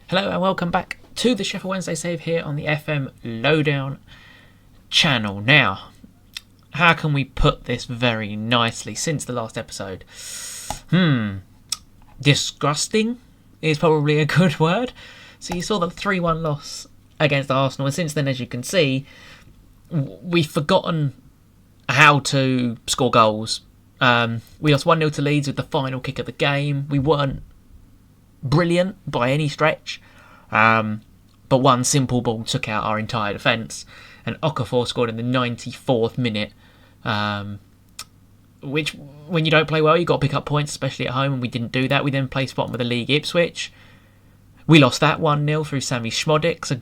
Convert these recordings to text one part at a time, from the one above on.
Hello and welcome back to the Sheffield Wednesday save here on the FM Lowdown channel. Now, how can we put this very nicely since the last episode? Disgusting is probably a good word. So you saw the 3-1 loss against Arsenal, and since then, as you can see, we've forgotten how to score goals. We lost 1-0 to Leeds with the final kick of the game. We weren't brilliant by any stretch, but one simple ball took out our entire defence, and Okafor scored in the 94th minute, which, when you don't play well, you've got to pick up points, especially at home, and we didn't do that. We then placed bottom of the league, Ipswich. We lost that 1-0 through Sammy Schmodic. So,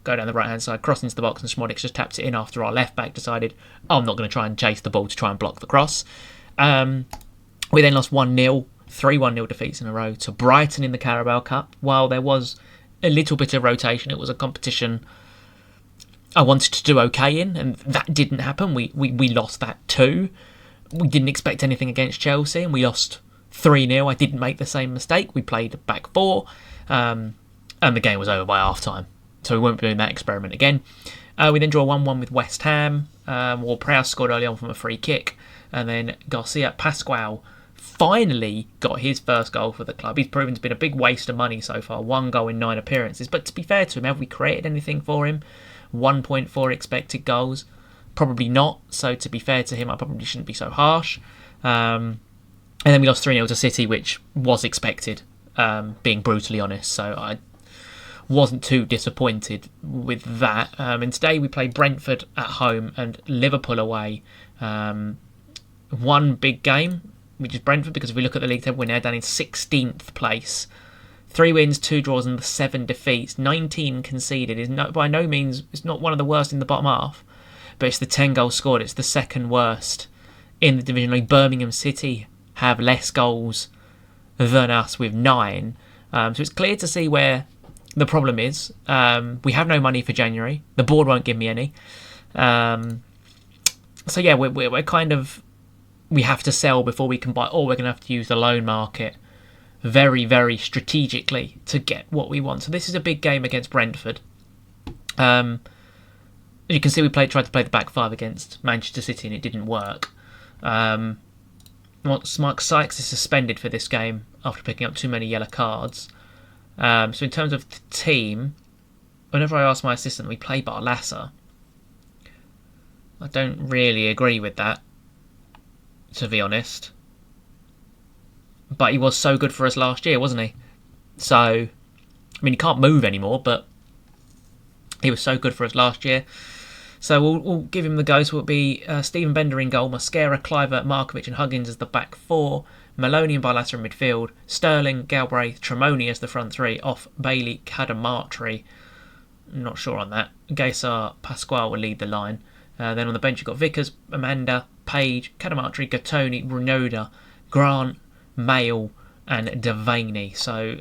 go down the right-hand side, cross into the box, and Schmodic just tapped it in after our left-back decided, I'm not going to try and chase the ball to try and block the cross. We then lost 1-0, 3-1-0 defeats in a row to Brighton in the Carabao Cup. While there was a little bit of rotation, it was a competition I wanted to do okay in, and that didn't happen. We lost that too. We didn't expect anything against Chelsea, and we lost 3-0. I didn't make the same mistake. We played back four, and the game was over by half-time. So we won't be doing that experiment again. We then draw 1-1 with West Ham. Ward-Prowse scored early on from a free kick, and then Garcia Pascual finally got his first goal for the club. He's proven to be a big waste of money so far. 1 goal in 9 appearances. But to be fair to him, have we created anything for him? 1.4 expected goals? Probably not. So to be fair to him, I probably shouldn't be so harsh. And then we lost 3-0 to City, which was expected, being brutally honest. So I wasn't too disappointed with that. And today we played Brentford at home and Liverpool away. One big game, which is Brentford, because if we look at the league table, we're now down in 16th place. 3 wins, 2 draws, and 7 defeats. 19 conceded. Is by no means, it's not one of the worst in the bottom half, but it's the 10 goals scored. It's the second worst in the division. Like Birmingham City have less goals than us with 9. So it's clear to see where the problem is. We have no money for January. The board won't give me any. So yeah, we're kind of, we have to sell before we can buy, or we're going to have to use the loan market very, very strategically to get what we want. So this is a big game against Brentford. As you can see, we tried to play the back 5 against Manchester City and it didn't work. Mark Sykes is suspended for this game after picking up too many yellow cards. So in terms of the team, whenever I ask my assistant, we play Barlasa. I don't really agree with that, to be honest. But he was so good for us last year, wasn't he? So, I mean, he can't move anymore, but he was so good for us last year. So we'll give him the go. So it'll be Stephen Bender in goal, Mosquera, Clivert, Markovic and Huggins as the back 4, Maloney and Barlasa in midfield, Sterling, Galbraith, Tremoni as the front 3, off Bailey, Cadamartri. Not sure on that. Gaisar, Pascual will lead the line. Then on the bench you've got Vickers, Amanda, Page, Cadamartri, Gattoni, Runoda, Grant, Mail and Devaney. So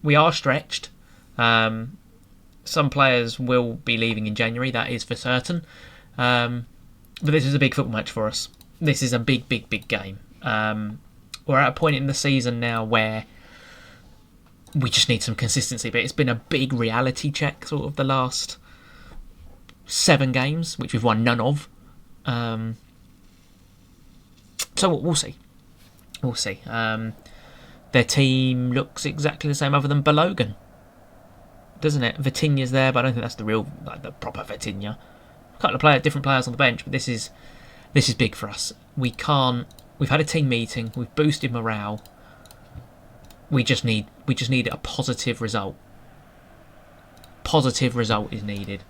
we are stretched. Some players will be leaving in January, that is for certain. But this is a big football match for us. This is a big, big, big game. We're at a point in the season now where we just need some consistency. But it's been a big reality check, sort of the last 7 games, which we've won none of. So we'll see. We'll see. Their team looks exactly the same other than Balogan, doesn't it? Vitinha's there, but I don't think that's the real, like the proper Vitinha. A couple of different players on the bench, but this is big for us. We've had a team meeting. We've boosted morale. We just need a positive result. Positive result is needed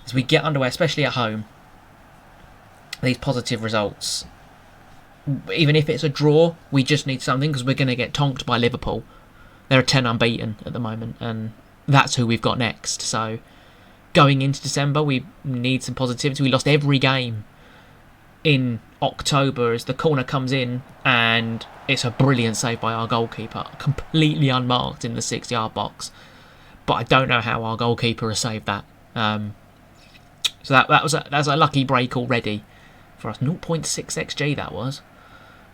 as we get underway, especially at home. These positive results, even if it's a draw, we just need something because we're going to get tonked by Liverpool. They're 10 unbeaten at the moment, and that's who we've got next. So going into December, we need some positivity. We lost every game in October as the corner comes in, and it's a brilliant save by our goalkeeper, completely unmarked in the 6-yard box. But I don't know how our goalkeeper has saved that. So that's a lucky break already for us. 0.6 XG that was.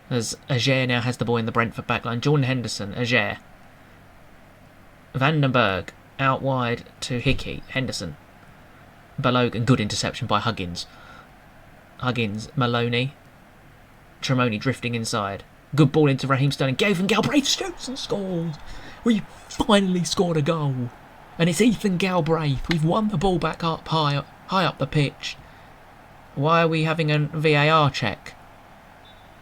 As Ajer now has the ball in the Brentford backline. Jordan Henderson, Ajer. Vandenberg out wide to Hickey. Henderson. Balogun. Good interception by Huggins. Maloney. Tremoni drifting inside. Good ball into Raheem Sterling. Gave him Galbraith shoots and scores. We finally scored a goal. And it's Ethan Galbraith. We've won the ball back up high up the pitch. Why are we having a VAR check?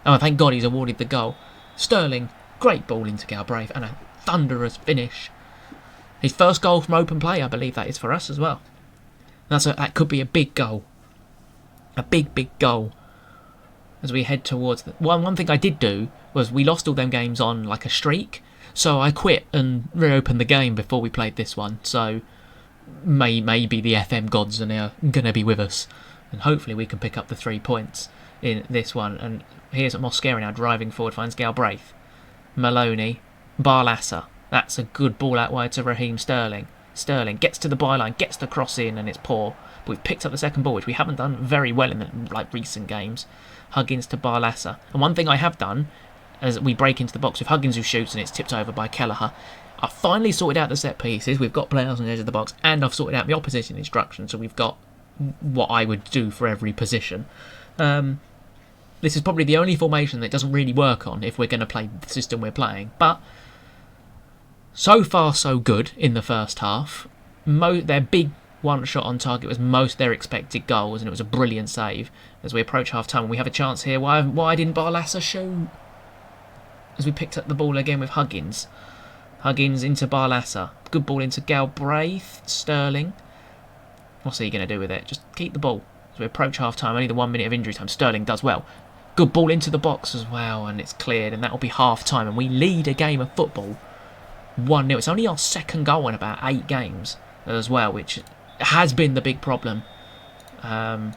Oh, thank God he's awarded the goal. Sterling, great ball into Galbraith and a thunderous finish. His first goal from open play, I believe that is for us as well. That could be a big goal. A big goal. As we head towards one thing I did do was we lost all them games on like a streak, so I quit and reopened the game before we played this one. So maybe the FM gods are now gonna be with us, and hopefully we can pick up the 3 points in this one. And here's Mosquera now driving forward, finds Galbraith, Maloney, Barlasser. That's a good ball out wide to Raheem Sterling. Sterling gets to the byline, gets the cross in, and it's poor. But we've picked up the second ball, which we haven't done very well in the recent games. Huggins to Barlasser. And one thing I have done, as we break into the box with Huggins who shoots and it's tipped over by Kelleher, I've finally sorted out the set pieces. We've got players on the edge of the box, and I've sorted out the opposition instructions, so we've got what I would do for every position. This is probably the only formation that doesn't really work on if we're going to play the system we're playing. But so far, so good in the first half. Their big one shot on target was most their expected goals, and it was a brilliant save. As we approach half-time, we have a chance here. Why didn't Barlasser shoot? As we picked up the ball again with Huggins. Huggins into Barlasser. Good ball into Galbraith. Sterling. What's he going to do with it? Just keep the ball. As we approach half-time, only the 1 minute of injury time. Sterling does well. Good ball into the box as well, and it's cleared, and that'll be half-time, and we lead a game of football 1-0. It's only our second goal in about 8 games as well, which has been the big problem. So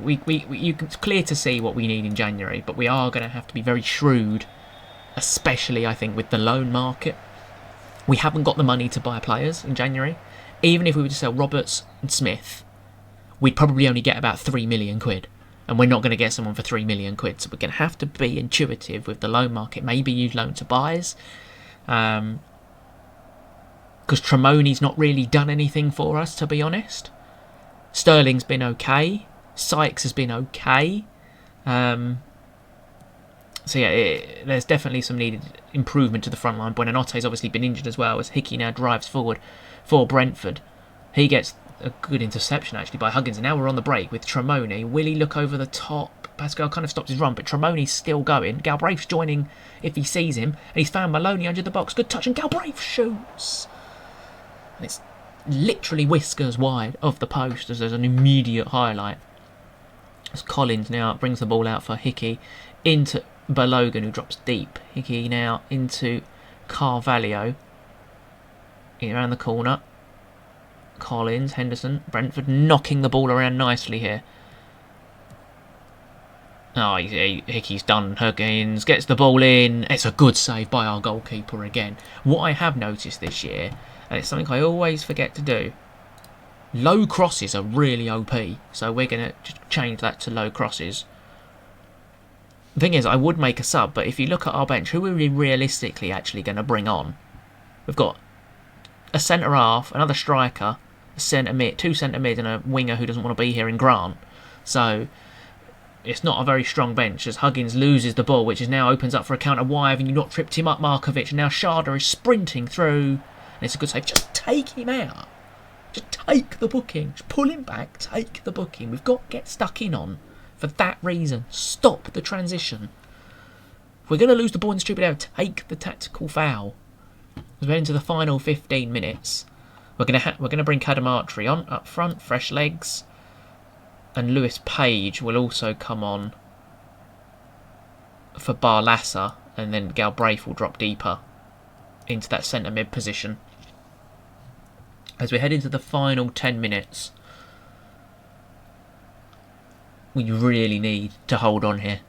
it's clear to see what we need in January, but we are going to have to be very shrewd, especially I think with the loan market. We haven't got the money to buy players in January. Even if we were to sell Roberts and Smith, we'd probably only get about 3 million quid. And we're not going to get someone for 3 million quid. So we're going to have to be intuitive with the loan market. Maybe use loan to buys. Because Tremoni's not really done anything for us, to be honest. Sterling's been okay. Sykes has been okay. So yeah, there's definitely some needed improvement to the front line. Buonanotte's obviously been injured as well, as Hickey now drives forward for Brentford. He gets a good interception actually by Huggins, and now we're on the break with Tremoni. Will he look over the top? Pascal kind of stops his run, but Tremoni's still going. Galbraith's joining if he sees him, and he's found Maloney under the box. Good touch, and Galbraith shoots. And it's literally whiskers wide of the post as there's an immediate highlight. As Collins now brings the ball out for Hickey into Balogun, who drops deep. Hickey now into Carvalho. Around the corner. Collins, Henderson, Brentford knocking the ball around nicely here. Oh, Hickey's done. Huggins gets the ball in. It's a good save by our goalkeeper again. What I have noticed this year, and it's something I always forget to do, low crosses are really OP. So we're going to change that to low crosses. The thing is, I would make a sub, but if you look at our bench, who are we realistically actually going to bring on? We've got a centre-half, another striker, a centre-mid, 2 centre-mid and a winger who doesn't want to be here in Grant. So it's not a very strong bench as Huggins loses the ball, which is now opens up for a counter. Why haven't you not tripped him up, Markovic? And now Sharda is sprinting through, and it's a good save. Just take him out. Just take the booking. Just pull him back, take the booking. We've got to get stuck in on. For that reason, stop the transition. If we're going to lose the ball in the stupid area, take the tactical foul. As we're into the final 15 minutes, we're going to bring Cadamartri on up front, fresh legs, and Lewis Page will also come on for Barlasser, and then Galbraith will drop deeper into that centre mid position. As we head into the final 10 minutes, we really need to hold on here.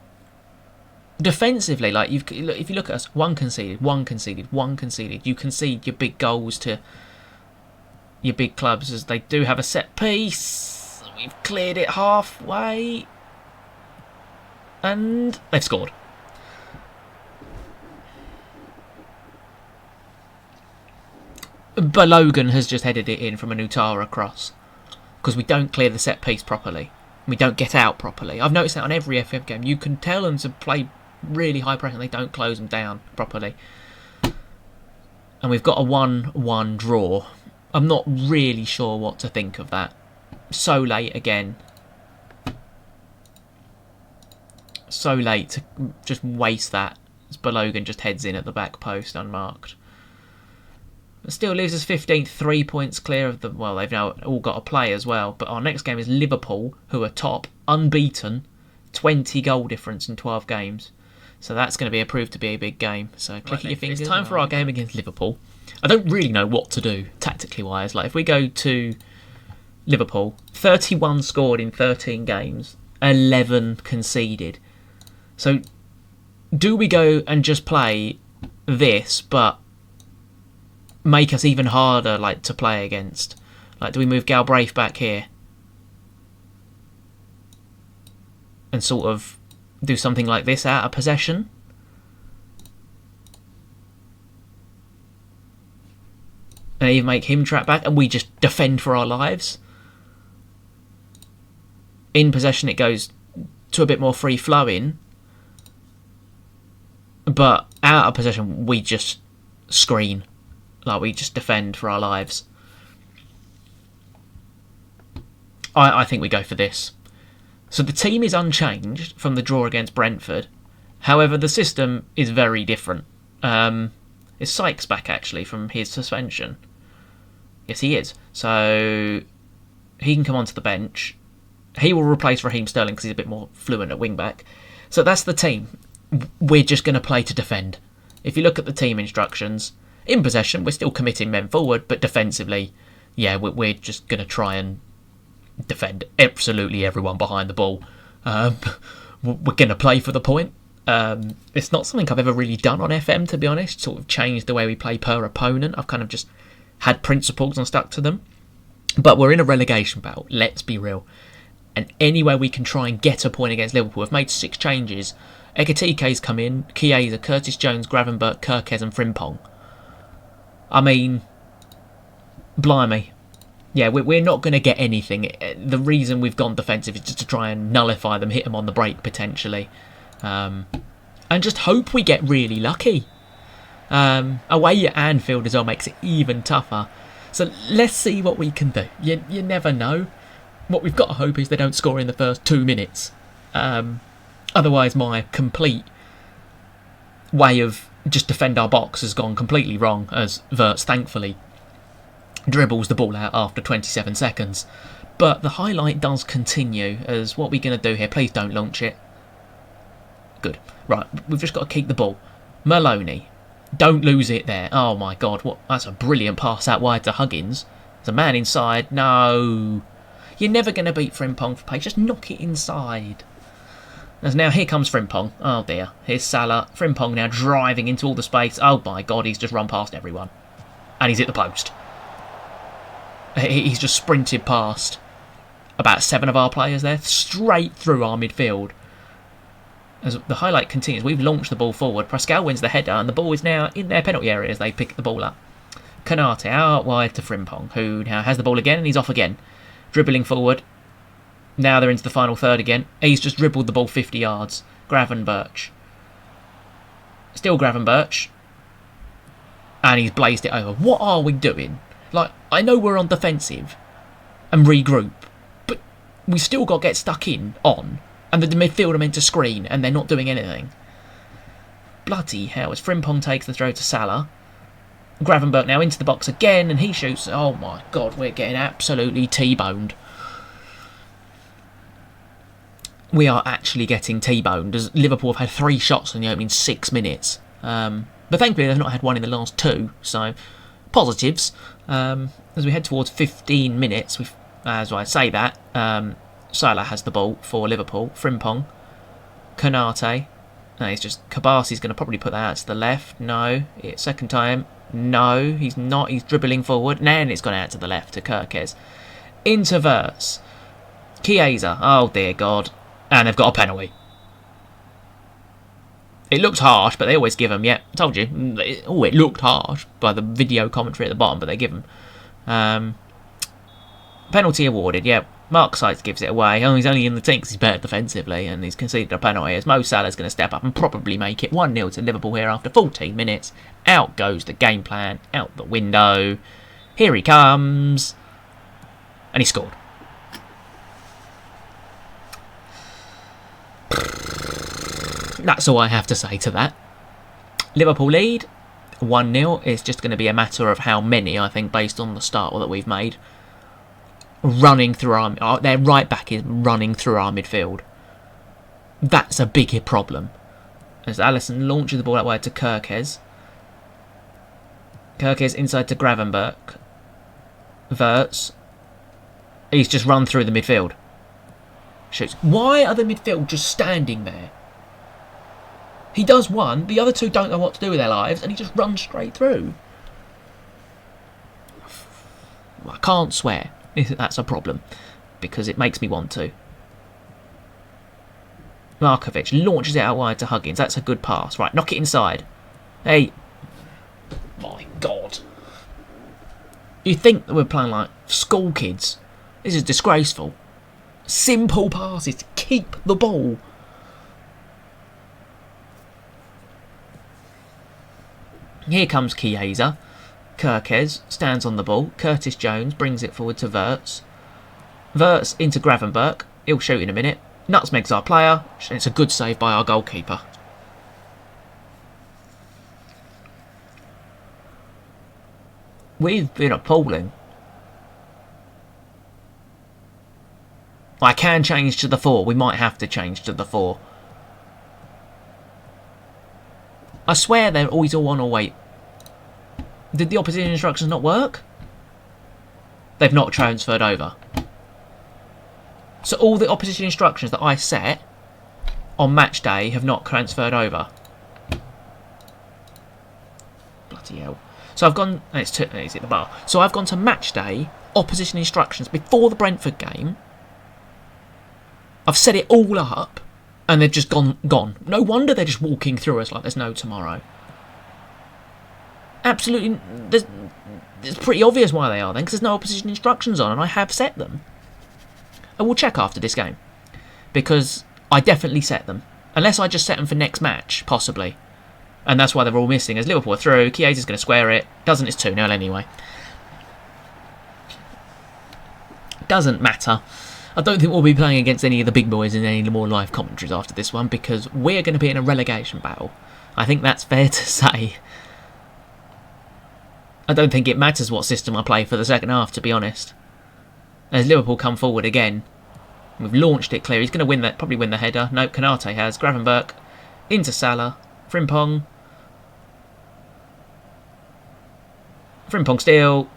Defensively, like if you look at us, one conceded. You concede your big goals to your big clubs, as they do have a set piece. We've cleared it halfway, and they've scored. Balogun has just headed it in from an Utara cross because we don't clear the set piece properly. We don't get out properly. I've noticed that on every FF game. You can tell them to play really high pressure and they don't close them down properly. And we've got a 1-1 draw. I'm not really sure what to think of that. So late again. So late to just waste that. As Balogun just heads in at the back post unmarked. It still leaves us 15th, 3 points clear of the... Well, they've now all got a play as well. But our next game is Liverpool, who are top, unbeaten, 20 goal difference in 12 games. So that's going to be proved to be a big game. So click at your fingers. It's time for our game against Liverpool. I don't really know what to do, tactically wise. Like, if we go to Liverpool, 31 scored in 13 games, 11 conceded. So do we go and just play this, but make us even harder, like, to play against? Like, do we move Galbraith back here and sort of do something like this out of possession? And even make him track back and we just defend for our lives? In possession it goes to a bit more free flowing, but out of possession we just screen. Like, we just defend for our lives. I think we go for this. So the team is unchanged from the draw against Brentford. However, the system is very different. Is Sykes back, actually, from his suspension? Yes, he is. So he can come onto the bench. He will replace Raheem Sterling because he's a bit more fluent at wing-back. So that's the team. We're just going to play to defend. If you look at the team instructions, in possession, we're still committing men forward, but defensively, yeah, we're just going to try and defend absolutely everyone behind the ball. We're going to play for the point. It's not something I've ever really done on FM, to be honest, sort of changed the way we play per opponent. I've kind of just had principles and stuck to them. But we're in a relegation battle, let's be real. And anywhere we can try and get a point against Liverpool, we've made 6 changes. Ekatike's come in, Chiesa, Curtis Jones, Gravenberch, Kirkes and Frimpong. I mean, blimey. Yeah, we're not going to get anything. The reason we've gone defensive is just to try and nullify them, hit them on the break potentially. And just hope we get really lucky. Away at Anfield as well makes it even tougher. So let's see what we can do. You never know. What we've got to hope is they don't score in the first 2 minutes. Otherwise, my complete way of just defend our box has gone completely wrong, as Wirtz thankfully dribbles the ball out after 27 seconds. But the highlight does continue, as what we're going to do here, please don't launch it. Good. Right, we've just got to keep the ball. Maloney, don't lose it there. Oh my god, that's a brilliant pass out wide to Huggins. There's a man inside. No. You're never going to beat Frimpong for pace, just knock it inside. As now here comes Frimpong. Oh dear. Here's Salah. Frimpong now driving into all the space. Oh my god, he's just run past everyone. And he's hit the post. He's just sprinted past about 7 of our players there, straight through our midfield. As the highlight continues, we've launched the ball forward. Pascal wins the header and the ball is now in their penalty area as they pick the ball up. Konate out wide to Frimpong, who now has the ball again and he's off again. Dribbling forward. Now they're into the final third again. He's just dribbled the ball 50 yards. Gravenberch. Still Gravenberch. And he's blazed it over. What are we doing? Like, I know we're on defensive and regroup, but we still got to get stuck on. And the midfield are meant to screen and they're not doing anything. Bloody hell. As Frimpong takes the throw to Salah. Gravenberch now into the box again and he shoots. Oh my god, we're getting absolutely T-boned. We are actually getting T-boned, as Liverpool have had 3 shots in the opening 6 minutes. But thankfully they've not had one in the last 2, so positives. As we head towards 15 minutes, as I say that, Salah has the ball for Liverpool. Frimpong, Konate. No, he's just... Kabasi's going to probably put that out to the left. No. Second time. No, he's not. He's dribbling forward. And then it's gone out to the left to Kirkes. Into Wirtz. Chiesa. Oh, dear God. And they've got a penalty. It looked harsh, but they always give them. Yeah, I told you. Oh, it looked harsh by the video commentary at the bottom, but they give them. Penalty awarded. Yeah, Mark Sykes gives it away. Oh, he's only in the team because he's better defensively, and he's conceded a penalty. As Mo Salah's going to step up and probably make it 1-0 to Liverpool here after 14 minutes. Out goes the game plan, out the window. Here he comes, and he scored. That's all I have to say to that. Liverpool lead 1-0. It's just going to be a matter of how many, I think, based on the start that we've made. Running through our... Their right back is running through our midfield. That's a bigger problem. As Alisson launches the ball that way to Kirkes. Kirkes inside to Gravenberch. Wirtz. He's just run through the midfield. Shoots. Why are the midfield just standing there? He does one, the other two don't know what to do with their lives, and he just runs straight through. I can't swear. That's a problem, because it makes me want to. Markovic launches it out wide to Huggins. That's a good pass. Right, knock it inside. Hey. My God. You think that we're playing like school kids. This is disgraceful. Simple passes to keep the ball. Here comes Chiesa. Kirkes stands on the ball. Curtis Jones brings it forward to Wirtz. Wirtz into Gravenberch. He'll shoot in a minute. Nutmegs our player. It's a good save by our goalkeeper. We've been appalling. I can change to the 4. We might have to change to the 4. I swear they're always all on. Oh wait, did the opposition instructions not work? They've not transferred over. So all the opposition instructions that I set on match day have not transferred over. Bloody hell. So I've gone... It's at the bar. So I've gone to match day, opposition instructions before the Brentford game. I've set it all up. And they've just gone. No wonder they're just walking through us like there's no tomorrow. Absolutely. It's pretty obvious why they are then, because there's no opposition instructions on, and I have set them. I will check after this game, because I definitely set them. Unless I just set them for next match, possibly. And that's why they're all missing. As Liverpool are through, Chiesa's going to square it. Doesn't, it's 2-0 anyway. Doesn't matter. I don't think we'll be playing against any of the big boys in any more live commentaries after this one, because we're going to be in a relegation battle. I think that's fair to say. I don't think it matters what system I play for the second half, to be honest. As Liverpool come forward again. We've launched it clear. He's going to win that, probably win the header. Nope, Konate has. Gravenberch into Salah. Frimpong. Frimpong still.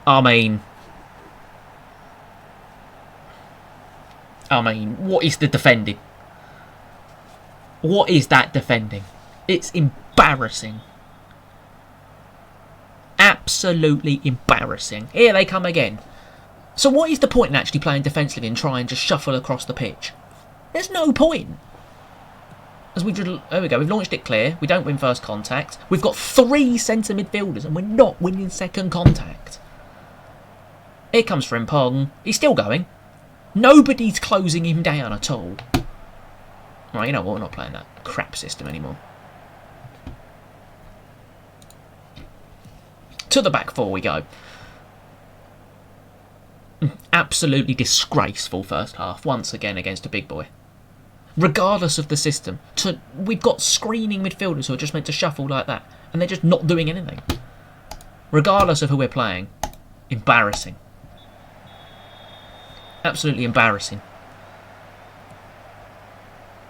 I mean, what is the defending? What is that defending? It's embarrassing. Absolutely embarrassing. Here they come again. So what is the point in actually playing defensively and trying to shuffle across the pitch? There's no point. As there we go, we've launched it clear. We don't win first contact. We've got 3 centre midfielders and we're not winning second contact. Here comes Frimpong. He's still going. Nobody's closing him down at all. Right, you know what? We're not playing that crap system anymore. To the back 4 we go. Absolutely disgraceful first half, once again against a big boy. Regardless of the system. We've got screening midfielders who are just meant to shuffle like that, and they're just not doing anything. Regardless of who we're playing. Embarrassing. Absolutely embarrassing.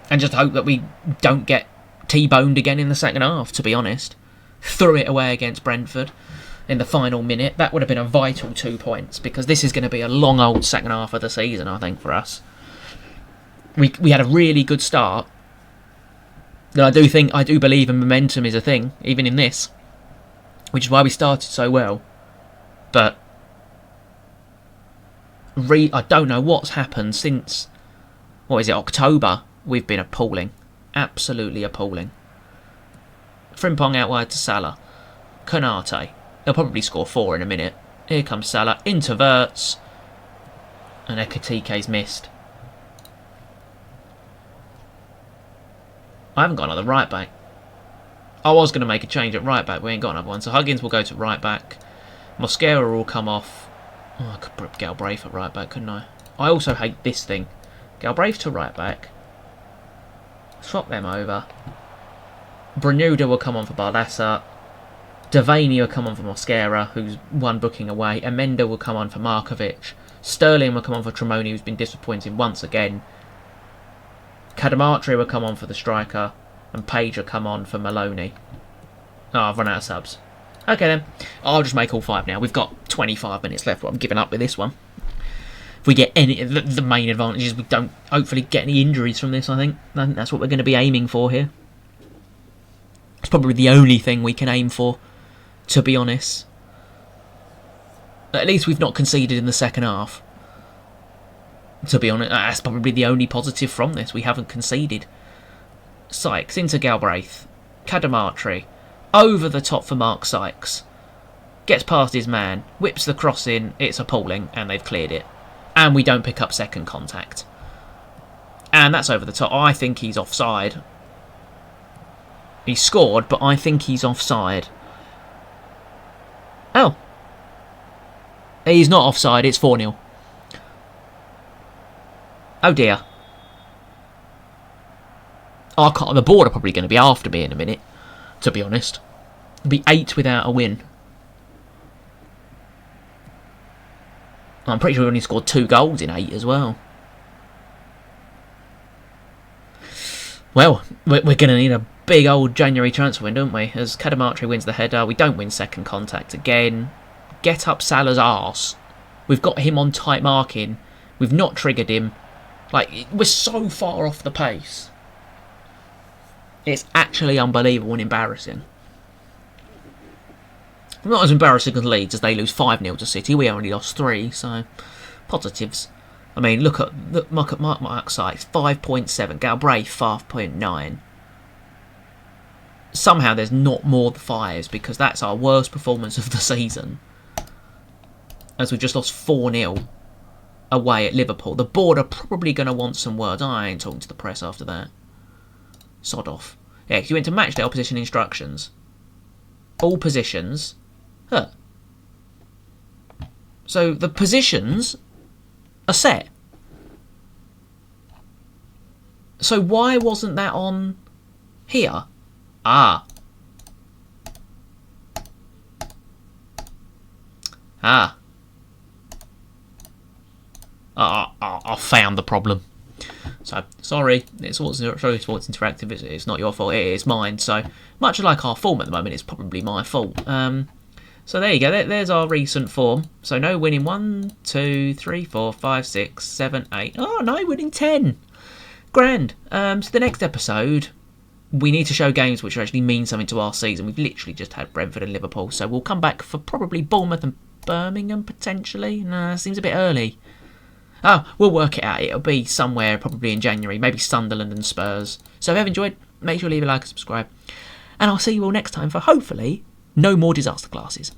And just hope that we don't get T-boned again in the second half, to be honest. Threw it away against Brentford in the final minute. That would have been a vital 2 points, because this is going to be a long old second half of the season, I think, for us. We had a really good start. And I do believe in momentum is a thing, even in this. Which is why we started so well. But I don't know what's happened since, what is it, October. We've been appalling. Absolutely appalling. Frimpong out wide to Salah. Konate. He'll probably score 4 in a minute. Here comes Salah. Interverts. And Ekatike's missed. I haven't got another right back. I was going to make a change at right back, but we ain't got another one. So Huggins will go to right back. Mosquera will come off. Oh, I could put Galbraith at right back, couldn't I? I also hate this thing. Galbraith to right back. Swap them over. Brenuda will come on for Bardassa. Devaney will come on for Mosquera, who's one booking away. Amenda will come on for Markovic. Sterling will come on for Tremoni, who's been disappointing once again. Cadamartri will come on for the striker. And Page will come on for Maloney. Oh, I've run out of subs. Okay then. I'll just make all 5 now. We've got 25 minutes left, but I'm giving up with this one. If we get any... The main advantage is we don't hopefully get any injuries from this, I think. That's what we're going to be aiming for here. It's probably the only thing we can aim for, to be honest. At least we've not conceded in the second half. To be honest, that's probably the only positive from this. We haven't conceded. Sykes into Galbraith. Cadamartri. Over the top for Mark Sykes. Gets past his man. Whips the cross in. It's appalling. And they've cleared it. And we don't pick up second contact. And that's over the top. I think he's offside. He scored, but I think he's offside. Oh. He's not offside. It's 4-0. Oh dear. The board are probably going to be after me in a minute, to be honest. It'll be 8 without a win. I'm pretty sure we only scored 2 goals in 8 as well. Well, we're going to need a big old January transfer win, don't we? As Cadamartri wins the header, we don't win second contact again. Get up Salah's arse. We've got him on tight marking. We've not triggered him. Like, we're so far off the pace. It's actually unbelievable and embarrassing. Not as embarrassing as Leeds, as they lose 5-0 to City. We only lost 3, so positives. I mean, look at Mark Sykes, 5.7. Galbraith, 5.9. Somehow there's not more than 5s, because that's our worst performance of the season. As we just lost 4-0 away at Liverpool. The board are probably going to want some words. I ain't talking to the press after that. Sod off. Yeah, because you went to match day opposition instructions. All positions. Huh. So the positions are set. So why wasn't that on here? Ah. I found the problem. So, sorry, it's Sports Interactive, it's not your fault, it is mine. So, much like our form at the moment, it's probably my fault. So there you go, there's our recent form. So no winning 1, 2, 3, 4, 5, 6, 7, 8. Oh no, winning 10. Grand. So the next episode, we need to show games which actually mean something to our season. We've literally just had Brentford and Liverpool, so we'll come back for probably Bournemouth and Birmingham potentially. No, seems a bit early. Oh, we'll work it out. It'll be somewhere probably in January, maybe Sunderland and Spurs. So if you have enjoyed, make sure you leave a like and subscribe. And I'll see you all next time for hopefully no more disaster classes.